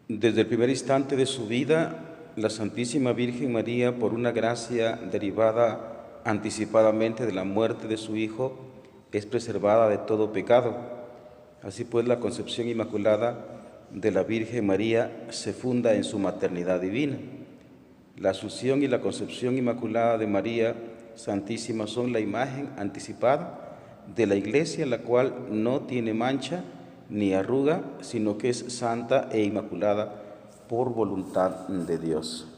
Desde el primer instante de su vida, la Santísima Virgen María, por una gracia derivada anticipadamente de la muerte de su Hijo, es preservada de todo pecado. Así pues, la concepción inmaculada de la Virgen María se funda en su maternidad divina. La Asunción y la concepción inmaculada de María Santísima son la imagen anticipada de la Iglesia, la cual no tiene mancha ni arruga, sino que es santa e inmaculada por voluntad de Dios.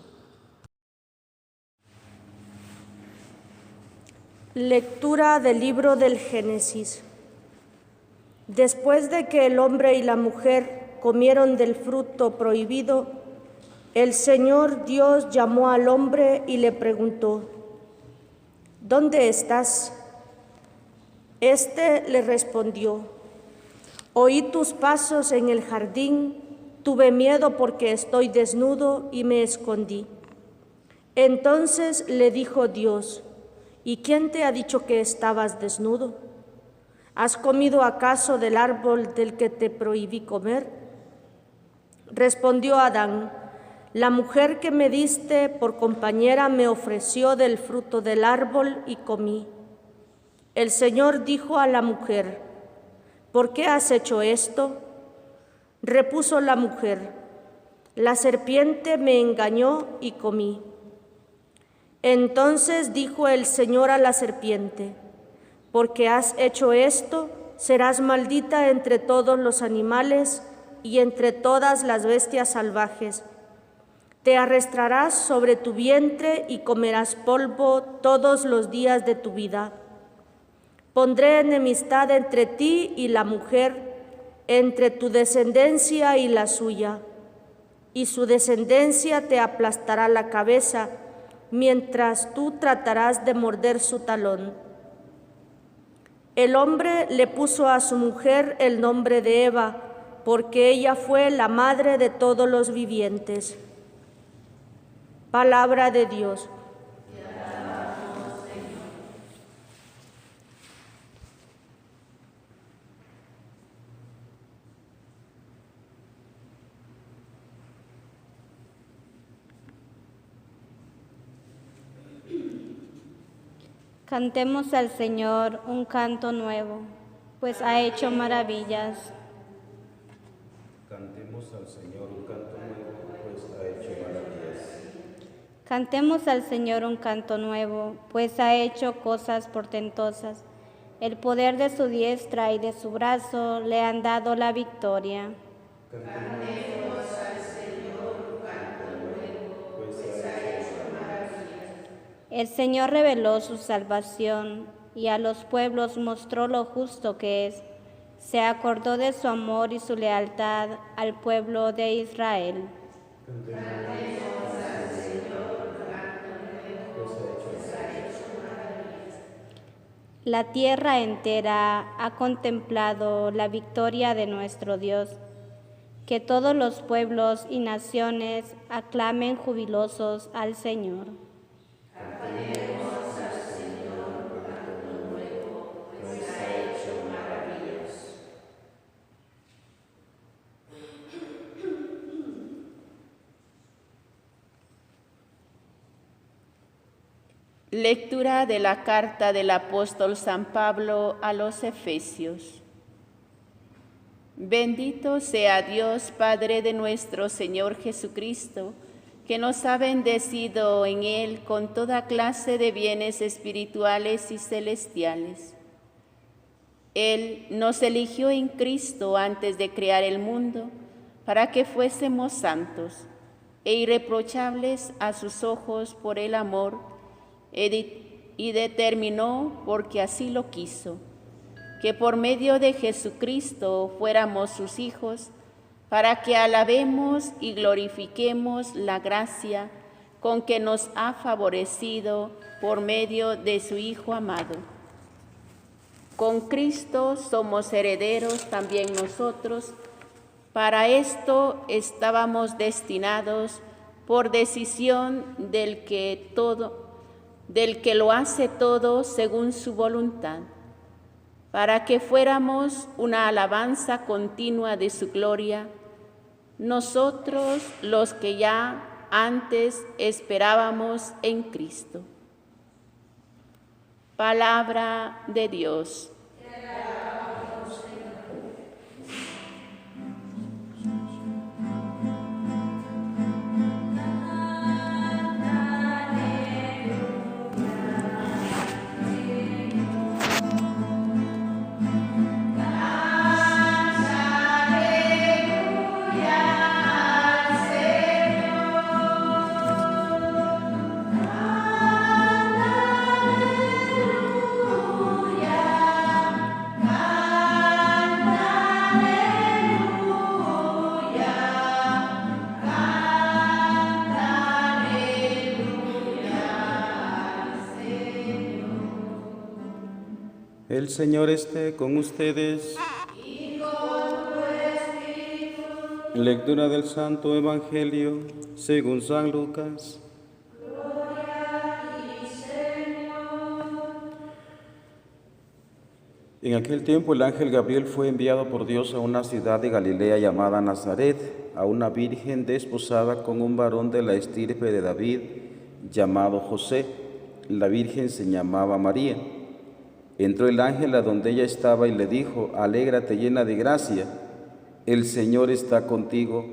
Lectura del libro del Génesis. Después de que el hombre y la mujer comieron del fruto prohibido, el Señor Dios llamó al hombre y le preguntó: ¿Dónde estás? Este le respondió: Oí tus pasos en el jardín, tuve miedo porque estoy desnudo y me escondí. Entonces le dijo Dios: ¿Y quién te ha dicho que estabas desnudo? ¿Has comido acaso del árbol del que te prohibí comer? Respondió Adán: La mujer que me diste por compañera me ofreció del fruto del árbol y comí. El Señor dijo a la mujer: ¿Por qué has hecho esto? Repuso la mujer: La serpiente me engañó y comí. Entonces dijo el Señor a la serpiente: Porque has hecho esto, serás maldita entre todos los animales y entre todas las bestias salvajes. Te arrastrarás sobre tu vientre y comerás polvo todos los días de tu vida. Pondré enemistad entre ti y la mujer, entre tu descendencia y la suya, y su descendencia te aplastará la cabeza, mientras tú tratarás de morder su talón. El hombre le puso a su mujer el nombre de Eva, porque ella fue la madre de todos los vivientes. Palabra de Dios. Cantemos al Señor un canto nuevo, pues ha hecho maravillas. Cantemos al Señor un canto nuevo, pues ha hecho maravillas. Cantemos al Señor un canto nuevo, pues ha hecho cosas portentosas. El poder de su diestra y de su brazo le han dado la victoria. Cantemos al Señor un canto nuevo, pues ha hecho maravillas. El Señor reveló su salvación y a los pueblos mostró lo justo que es. Se acordó de su amor y su lealtad al pueblo de Israel. Cantemos al Señor un canto nuevo, pues ha hecho maravillas. La tierra entera ha contemplado la victoria de nuestro Dios. Que todos los pueblos y naciones aclamen jubilosos al Señor. Cantemos al Señor un canto nuevo, pues ha hecho maravillas. Lectura de la carta del apóstol San Pablo a los Efesios. Bendito sea Dios, Padre de nuestro Señor Jesucristo, que nos ha bendecido en Él con toda clase de bienes espirituales y celestiales. Él nos eligió en Cristo antes de crear el mundo, para que fuésemos santos e irreprochables a sus ojos por el amor, y determinó, porque así lo quiso, que por medio de Jesucristo fuéramos sus hijos, para que alabemos y glorifiquemos la gracia con que nos ha favorecido por medio de su Hijo amado. Con Cristo somos herederos también nosotros. Para esto estábamos destinados por decisión del que lo hace todo según su voluntad, para que fuéramos una alabanza continua de su gloria, nosotros los que ya antes esperábamos en Cristo. Palabra de Dios. El Señor esté con ustedes. Y con tu espíritu. Lectura del Santo Evangelio según San Lucas. Gloria a ti, Señor. En aquel tiempo el ángel Gabriel fue enviado por Dios a una ciudad de Galilea llamada Nazaret, a una virgen desposada con un varón de la estirpe de David, llamado José. La virgen se llamaba María. Entró el ángel a donde ella estaba y le dijo: Alégrate, llena de gracia, el Señor está contigo.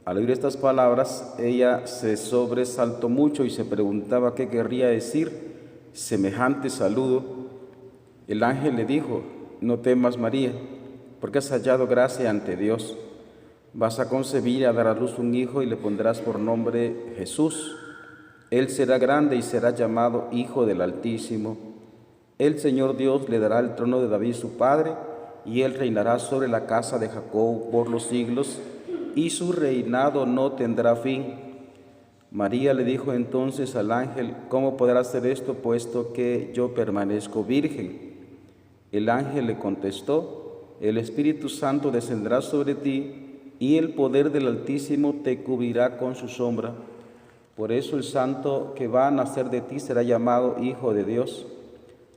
Al oír estas palabras, ella se sobresaltó mucho y se preguntaba qué querría decir semejante saludo. El ángel le dijo: No temas, María, porque has hallado gracia ante Dios. Vas a concebir y a dar a luz un hijo y le pondrás por nombre Jesús. Él será grande y será llamado Hijo del Altísimo. El Señor Dios le dará el trono de David su padre, y él reinará sobre la casa de Jacob por los siglos, y su reinado no tendrá fin. María le dijo entonces al ángel: ¿Cómo podrá hacer esto, puesto que yo permanezco virgen? El ángel le contestó: El Espíritu Santo descenderá sobre ti, y el poder del Altísimo te cubrirá con su sombra. Por eso el santo que va a nacer de ti será llamado Hijo de Dios.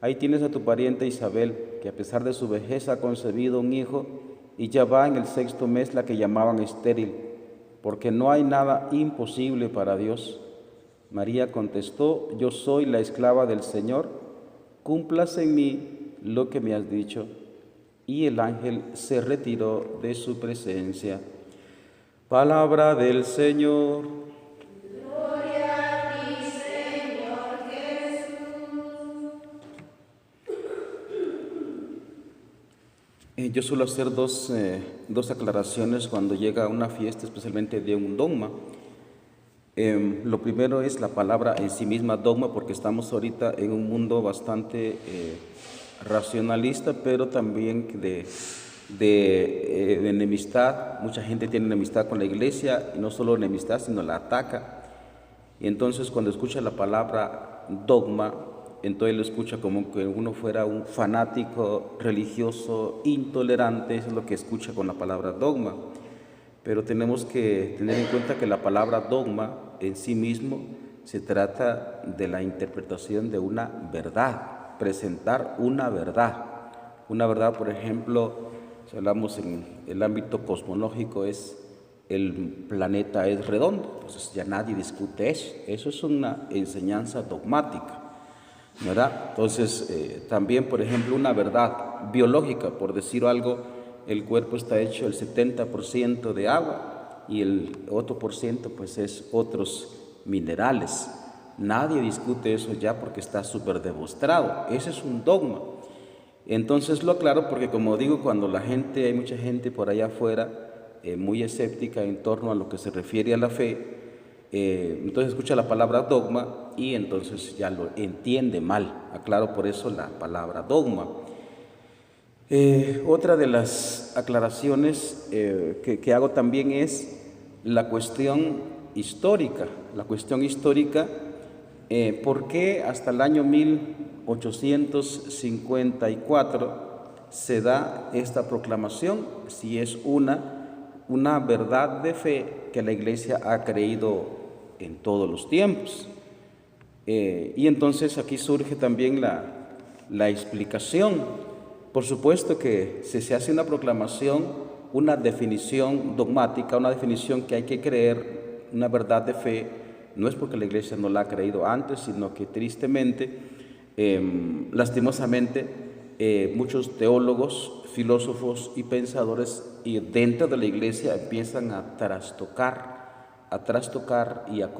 Ahí tienes a tu pariente Isabel, que a pesar de su vejez ha concebido un hijo, y ya va en el 6º mes la que llamaban estéril, porque no hay nada imposible para Dios. María contestó: Yo soy la esclava del Señor, cúmplase en mí lo que me has dicho. Y el ángel se retiró de su presencia. Palabra del Señor. Yo suelo hacer dos aclaraciones cuando llega a una fiesta, especialmente de un dogma. Lo primero es la palabra en sí misma, dogma, porque estamos ahorita en un mundo bastante racionalista, pero también de enemistad. Mucha gente tiene enemistad con la iglesia, y no solo enemistad, sino la ataca. Y entonces cuando escucha la palabra dogma, entonces lo escucha como que uno fuera un fanático religioso intolerante. Eso es lo que escucha con la palabra dogma. Pero tenemos que tener en cuenta que la palabra dogma en sí mismo se trata de la interpretación de una verdad, presentar una verdad. Una verdad, por ejemplo, si hablamos en el ámbito cosmológico, es el planeta es redondo. Entonces ya nadie discute eso. Eso es una enseñanza dogmática, ¿verdad? Entonces, también, por ejemplo, una verdad biológica, por decir algo, el cuerpo está hecho el 70% de agua y el otro por ciento pues es otros minerales. Nadie discute eso ya porque está súper demostrado. Ese es un dogma. Entonces lo aclaro porque, como digo, cuando hay mucha gente por allá afuera muy escéptica en torno a lo que se refiere a la fe, entonces escucha la palabra dogma y entonces ya lo entiende mal. Aclaro por eso la palabra dogma. Otra de las aclaraciones que hago también es la cuestión histórica. La cuestión histórica, ¿por qué hasta el año 1854 se da esta proclamación? Si es una verdad de fe que la Iglesia ha creído en todos los tiempos. Y entonces aquí surge también la explicación. Por supuesto que si se hace una proclamación una definición dogmática, una definición que hay que creer, una verdad de fe. No es porque la Iglesia no la ha creído antes, sino que tristemente, lastimosamente, muchos teólogos, filósofos y pensadores y dentro de la Iglesia empiezan a trastocar y a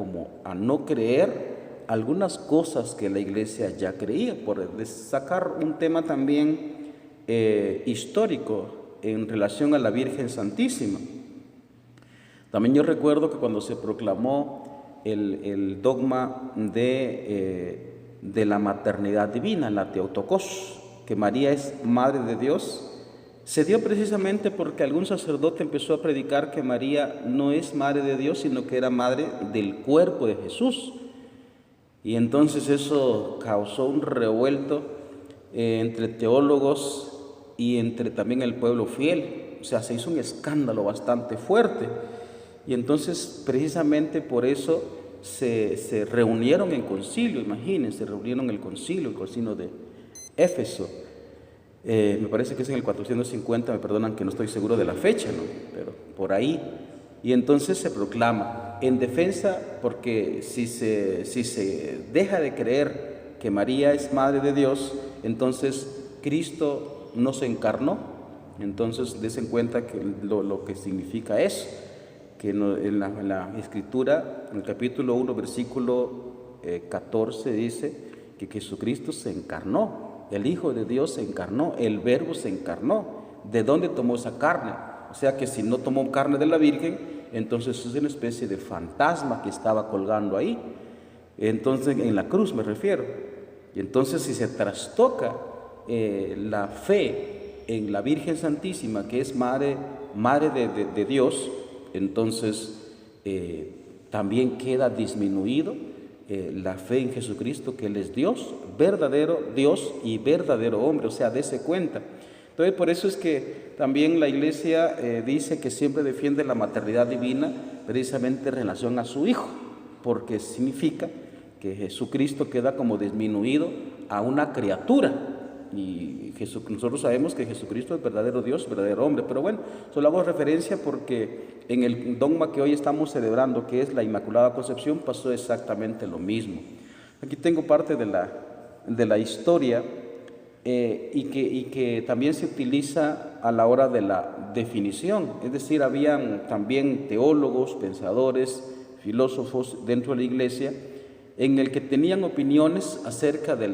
no creer algunas cosas que la Iglesia ya creía, por sacar un tema también histórico en relación a la Virgen Santísima. También yo recuerdo que cuando se proclamó el dogma de la maternidad divina, la Teotokos, que María es Madre de Dios, se dio precisamente porque algún sacerdote empezó a predicar que María no es Madre de Dios, sino que era Madre del cuerpo de Jesús. Y entonces eso causó un revuelto entre teólogos y entre también el pueblo fiel. O sea, se hizo un escándalo bastante fuerte. Y entonces precisamente por eso se reunieron en concilio, imagínense, se reunieron en el concilio de Éfeso. Me parece que es en el 450, me perdonan que no estoy seguro de la fecha, ¿no? Pero por ahí. Y entonces se proclama en defensa, porque si se deja de creer que María es Madre de Dios, entonces Cristo no se encarnó. Entonces desen cuenta que lo que significa eso, que en la Escritura, en el capítulo 1, versículo 14, dice que Jesucristo se encarnó. El Hijo de Dios se encarnó, el Verbo se encarnó. ¿De dónde tomó esa carne? O sea que si no tomó carne de la Virgen, entonces es una especie de fantasma que estaba colgando ahí. Entonces, en la cruz me refiero. Y entonces si se trastoca la fe en la Virgen Santísima, que es Madre de Dios, entonces también queda disminuido la fe en Jesucristo, que Él es Dios, verdadero Dios y verdadero hombre, o sea, dése cuenta. Entonces, por eso es que también la Iglesia dice que siempre defiende la maternidad divina, precisamente en relación a su Hijo, porque significa que Jesucristo queda como disminuido a una criatura. Y nosotros sabemos que Jesucristo es verdadero Dios, verdadero hombre, pero bueno, solo hago referencia porque en el dogma que hoy estamos celebrando, que es la Inmaculada Concepción, pasó exactamente lo mismo. Aquí tengo parte de la historia y que también se utiliza a la hora de la definición, es decir, habían también teólogos, pensadores, filósofos dentro de la Iglesia en el que tenían opiniones acerca de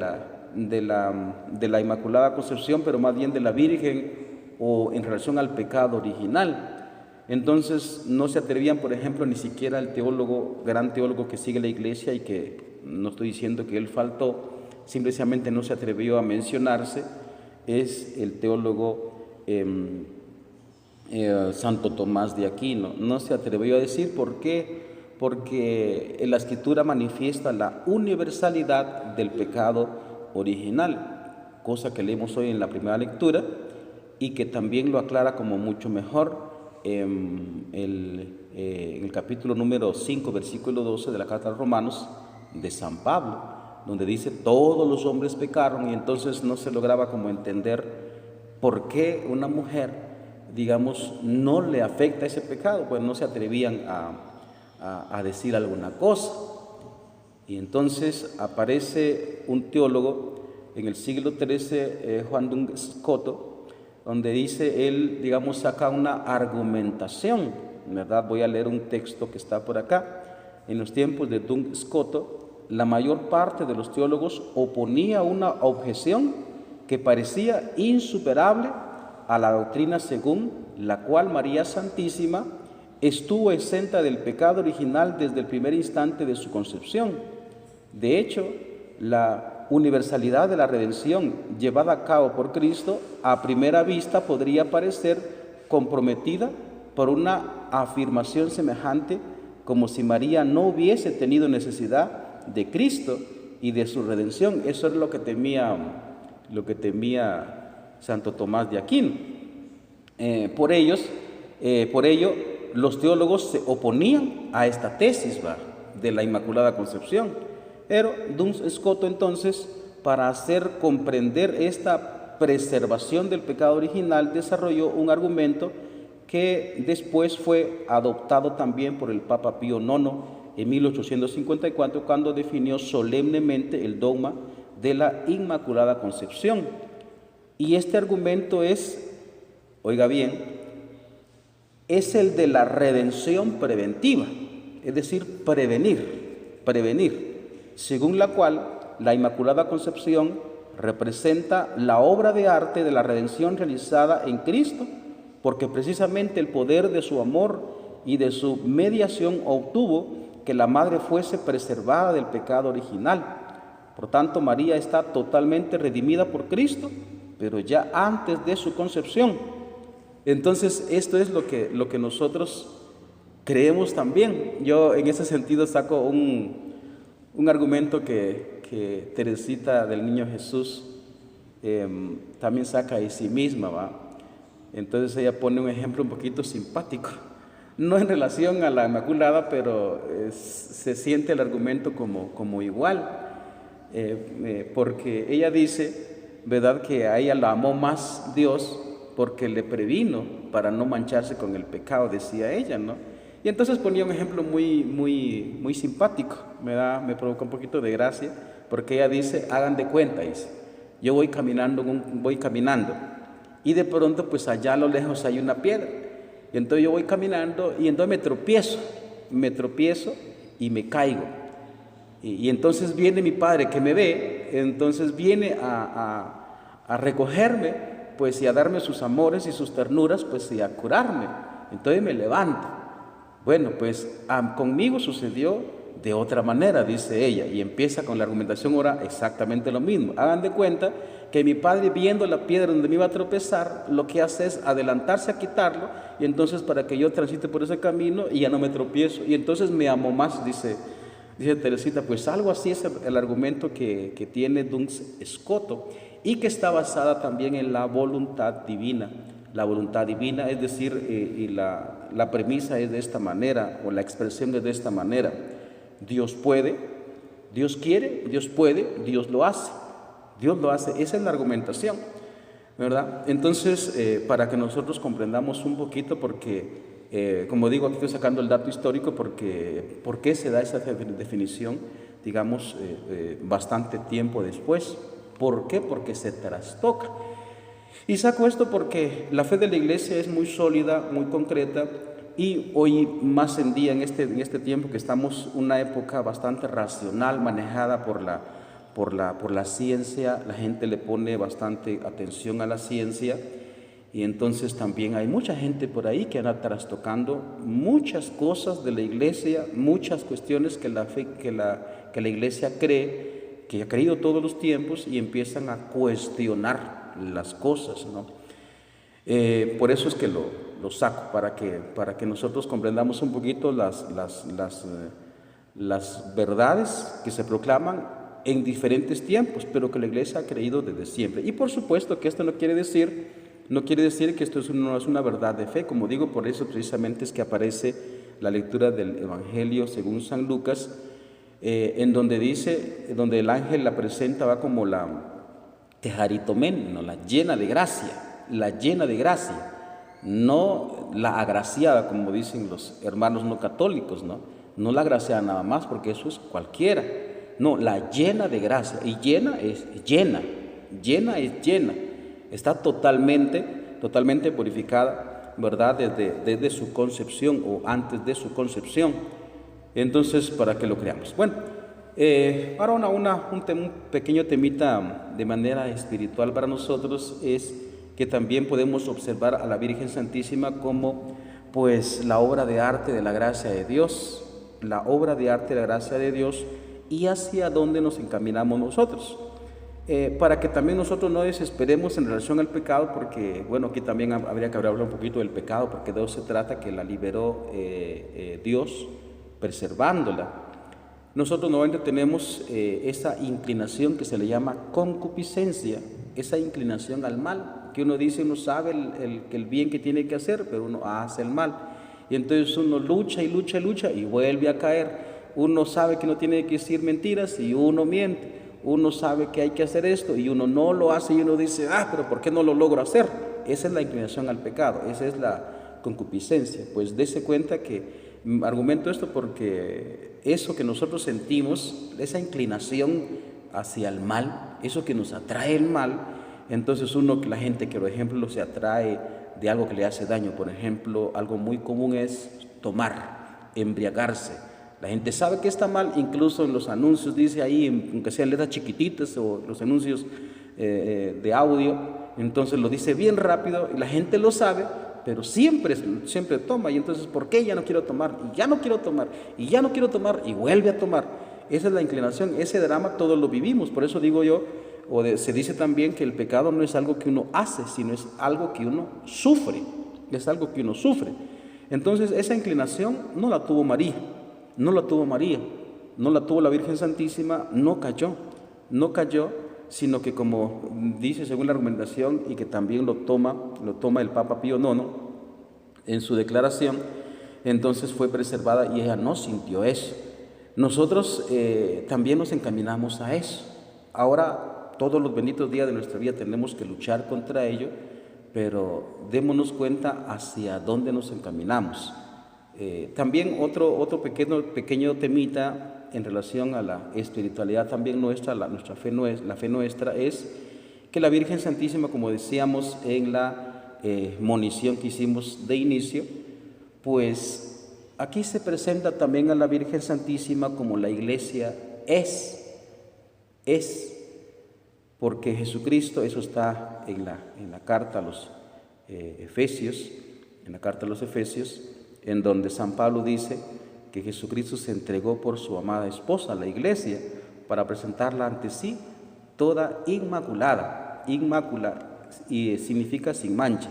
la Inmaculada Concepción, pero más bien de la Virgen o en relación al pecado original. Entonces no se atrevían, por ejemplo, ni siquiera el gran teólogo que sigue la Iglesia, y que no estoy diciendo que él faltó, simplemente no se atrevió a mencionarse, es el teólogo Santo Tomás de Aquino. No se atrevió a decir. ¿Por qué? Porque la Escritura manifiesta la universalidad del pecado original, cosa que leemos hoy en la primera lectura y que también lo aclara como mucho mejor en el capítulo número 5, versículo 12 de la Carta a los Romanos de San Pablo, donde dice: todos los hombres pecaron. Y entonces no se lograba como entender por qué una mujer, digamos, no le afecta ese pecado, pues no se atrevían a decir alguna cosa. Y entonces aparece un teólogo en el siglo XIII, Juan Duns Scoto, donde dice él, digamos, saca una argumentación, ¿verdad? Voy a leer un texto que está por acá. En los tiempos de Duns Scoto, la mayor parte de los teólogos oponía una objeción que parecía insuperable a la doctrina según la cual María Santísima estuvo exenta del pecado original desde el primer instante de su concepción. De hecho, la universalidad de la redención llevada a cabo por Cristo a primera vista podría parecer comprometida por una afirmación semejante, como si María no hubiese tenido necesidad de Cristo y de su redención. Eso es lo que temía Santo Tomás de Aquino. Por ello, los teólogos se oponían a esta tesis de la Inmaculada Concepción. Pero Duns Scoto, entonces, para hacer comprender esta preservación del pecado original, desarrolló un argumento que después fue adoptado también por el Papa Pío IX en 1854, cuando definió solemnemente el dogma de la Inmaculada Concepción. Y este argumento es, oiga bien, es el de la redención preventiva, es decir, prevenir, según la cual la Inmaculada Concepción representa la obra de arte de la redención realizada en Cristo, porque precisamente el poder de su amor y de su mediación obtuvo que la madre fuese preservada del pecado original. Por tanto, María está totalmente redimida por Cristo, pero ya antes de su concepción. Entonces, esto es lo que nosotros creemos también. Yo en ese sentido saco un argumento que Teresita del Niño Jesús también saca de sí misma, ¿va? Entonces ella pone un ejemplo un poquito simpático, no en relación a la Inmaculada, pero se siente el argumento como igual, porque ella dice, ¿verdad?, que a ella la amó más Dios porque le previno para no mancharse con el pecado, decía ella, ¿no? Y entonces ponía un ejemplo muy simpático, me provoca un poquito de gracia, porque ella dice, hagan de cuenta, dice, yo voy caminando y de pronto pues allá a lo lejos hay una piedra, y entonces yo voy caminando y entonces me tropiezo y me caigo, y entonces viene mi padre que me ve, entonces viene a recogerme, pues, y a darme sus amores y sus ternuras, pues, y a curarme, entonces me levanto. Bueno, pues conmigo sucedió de otra manera, dice ella, y empieza con la argumentación ahora exactamente lo mismo. Hagan de cuenta que mi padre, viendo la piedra donde me iba a tropezar, lo que hace es adelantarse a quitarlo, y entonces para que yo transite por ese camino y ya no me tropiezo, y entonces me amo más, dice Teresita. Pues algo así es el argumento que tiene Duns Scoto, y que está basada también en la voluntad divina. La voluntad divina, es decir, y la premisa es de esta manera, o la expresión es de esta manera: Dios puede, Dios quiere, Dios puede, Dios lo hace. Dios lo hace, esa es la argumentación, ¿verdad? Entonces, para que nosotros comprendamos un poquito, porque, como digo, aquí estoy sacando el dato histórico, ¿por qué se da esa definición, digamos, bastante tiempo después? ¿Por qué? Porque se trastoca. Y saco esto porque la fe de la Iglesia es muy sólida, muy concreta, y hoy más en día, en este tiempo que estamos, una época bastante racional, manejada por la ciencia. La gente le pone bastante atención a la ciencia, y entonces también hay mucha gente por ahí que anda trastocando muchas cosas de la Iglesia, muchas cuestiones que la Iglesia cree, que ha creído todos los tiempos, y empiezan a cuestionar las cosas, ¿no? Por eso es que lo saco, para que nosotros comprendamos un poquito las verdades que se proclaman en diferentes tiempos, pero que la Iglesia ha creído desde siempre. Y por supuesto que esto no quiere decir que esto no es una verdad de fe. Como digo, por eso precisamente es que aparece la lectura del Evangelio según San Lucas, en donde el ángel la presenta, va como la tejaritomen, ¿no?, la llena de gracia, no la agraciada, como dicen los hermanos no católicos, no la agraciada nada más, porque eso es cualquiera, no, la llena de gracia. Y llena es llena, está totalmente purificada, ¿verdad?, desde su concepción o antes de su concepción. Entonces, para que lo creamos. Bueno, ahora un pequeño temita de manera espiritual para nosotros es que también podemos observar a la Virgen Santísima como, pues, la obra de arte de la gracia de Dios, y hacia dónde nos encaminamos nosotros, para que también nosotros no desesperemos en relación al pecado, porque, bueno, aquí también habría que hablar un poquito del pecado, porque de eso se trata, que la liberó Dios, preservándola. Nosotros normalmente tenemos esa inclinación que se le llama concupiscencia, esa inclinación al mal, que uno dice, uno sabe el bien que tiene que hacer, pero uno hace el mal, y entonces uno lucha y vuelve a caer. Uno sabe que no tiene que decir mentiras y uno miente, uno sabe que hay que hacer esto y uno no lo hace, y uno dice, pero ¿por qué no lo logro hacer? Esa es la inclinación al pecado, esa es concupiscencia. Pues dése cuenta que argumento esto porque eso que nosotros sentimos, esa inclinación hacia el mal, eso que nos atrae el mal, entonces la gente que por ejemplo se atrae de algo que le hace daño, por ejemplo, algo muy común es tomar, embriagarse. La gente sabe que está mal, incluso en los anuncios dice ahí, aunque sean letras chiquititas o los anuncios de audio, entonces lo dice bien rápido y la gente lo sabe, pero siempre toma. Y entonces, ¿por qué ya no quiero tomar? Y ya no quiero tomar, y ya no quiero tomar, y vuelve a tomar. Esa es la inclinación, ese drama todos lo vivimos. Por eso digo yo, se dice también que el pecado no es algo que uno hace, sino es algo que uno sufre, es algo que uno sufre. Entonces esa inclinación no la tuvo María, no la tuvo la Virgen Santísima, no cayó, sino que como dice según la argumentación y que también lo toma el Papa Pío IX en su declaración, entonces fue preservada y ella no sintió eso. Nosotros también nos encaminamos a eso. Ahora, todos los benditos días de nuestra vida tenemos que luchar contra ello, pero démonos cuenta hacia dónde nos encaminamos. También otro pequeño temita en relación a la espiritualidad también nuestra, la fe nuestra es que la Virgen Santísima, como decíamos en la monición que hicimos de inicio, pues aquí se presenta también a la Virgen Santísima como la Iglesia es, porque Jesucristo, eso está en la carta a los Efesios, en donde San Pablo dice que Jesucristo se entregó por su amada esposa, la Iglesia, para presentarla ante sí toda inmaculada, y significa sin mancha,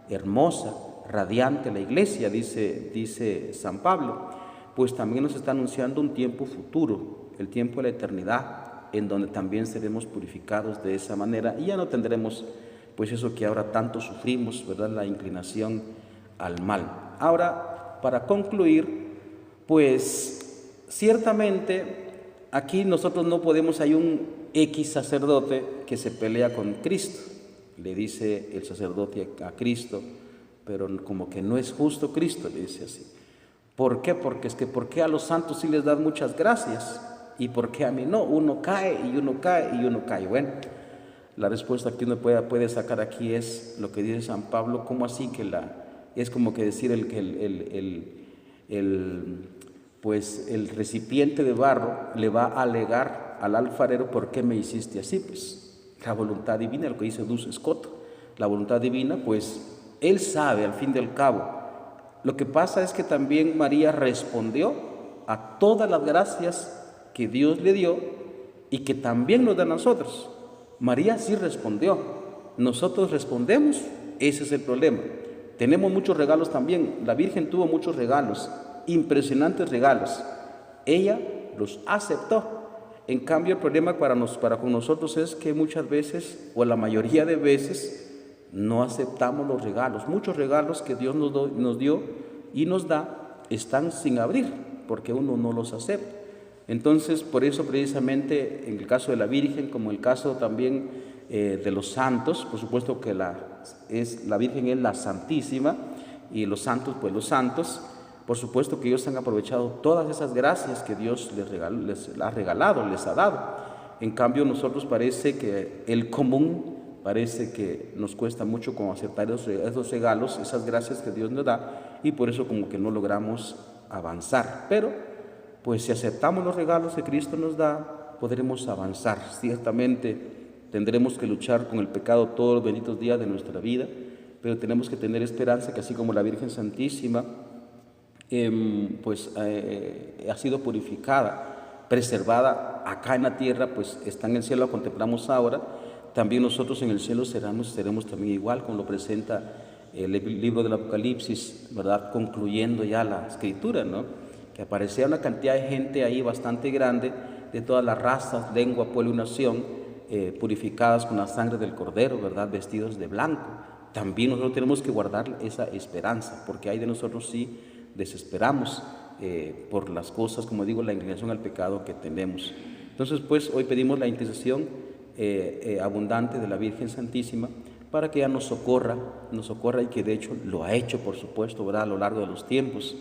hermosa, radiante la Iglesia, dice San Pablo. Pues también nos está anunciando un tiempo futuro, el tiempo de la eternidad, en donde también seremos purificados de esa manera y ya no tendremos pues eso que ahora tanto sufrimos, ¿verdad? La inclinación al mal. Ahora, para concluir, pues ciertamente aquí nosotros no podemos, hay un X sacerdote que se pelea con Cristo, le dice el sacerdote a Cristo, pero como que no es justo Cristo, le dice así. ¿Por qué? Porque ¿por qué a los santos sí les dan muchas gracias? ¿Y por qué a mí no? Uno cae y uno cae y uno cae. Bueno, la respuesta que uno puede sacar aquí es lo que dice San Pablo, ¿cómo así que es como que decir pues el recipiente de barro le va a alegar al alfarero ¿por qué me hiciste así? Pues la voluntad divina, lo que dice Duns Scotus, la voluntad divina, pues él sabe al fin del cabo. Lo que pasa es que también María respondió a todas las gracias que Dios le dio y que también nos da a nosotros. María sí respondió, nosotros respondemos, ese es el problema. Tenemos muchos regalos también, la Virgen tuvo muchos regalos, impresionantes regalos, ella los aceptó. En cambio el problema para con nosotros es que muchas veces, o la mayoría de veces, no aceptamos los regalos. Muchos regalos que Dios nos dio y nos da están sin abrir, porque uno no los acepta. Entonces, por eso precisamente en el caso de la Virgen, como el caso también de los santos, por supuesto que la Virgen es la Santísima y los santos, pues los santos, por supuesto que ellos han aprovechado todas esas gracias que Dios les ha regalado, les ha dado. En cambio, nosotros parece que el común, parece que nos cuesta mucho como aceptar esos regalos, esas gracias que Dios nos da, y por eso como que no logramos avanzar. Pero pues si aceptamos los regalos que Cristo nos da, podremos avanzar. Ciertamente tendremos que luchar con el pecado todos los benditos días de nuestra vida, pero tenemos que tener esperanza que así como la Virgen Santísima ha sido purificada, preservada acá en la tierra, pues está en el cielo, la contemplamos ahora, también nosotros en el cielo seremos también igual, como lo presenta el libro del Apocalipsis, ¿verdad? Concluyendo ya la escritura, ¿no? Que aparecía una cantidad de gente ahí bastante grande, de todas las razas, lengua, pueblo y nación, purificadas con la sangre del Cordero, ¿verdad? Vestidos de blanco. También nosotros tenemos que guardar esa esperanza, porque hay de nosotros sí desesperamos por las cosas, como digo, la inclinación al pecado que tenemos. Entonces, pues, hoy pedimos la intercesión abundante de la Virgen Santísima para que ella nos socorra y que de hecho lo ha hecho, por supuesto, ¿verdad?, a lo largo de los tiempos,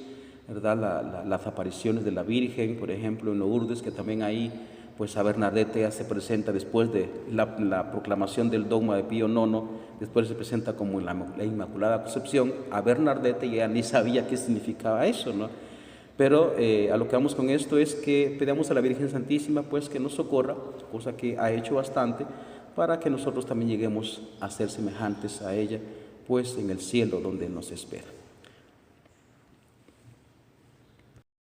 ¿verdad? Las apariciones de la Virgen, por ejemplo, en Lourdes, que también ahí, pues a Bernadette ya se presenta después de la proclamación del dogma de Pío IX, después se presenta como la Inmaculada Concepción. A Bernadette ya ni sabía qué significaba eso, ¿no? Pero a lo que vamos con esto es que pedimos a la Virgen Santísima pues que nos socorra, cosa que ha hecho bastante, para que nosotros también lleguemos a ser semejantes a ella, pues en el cielo donde nos espera.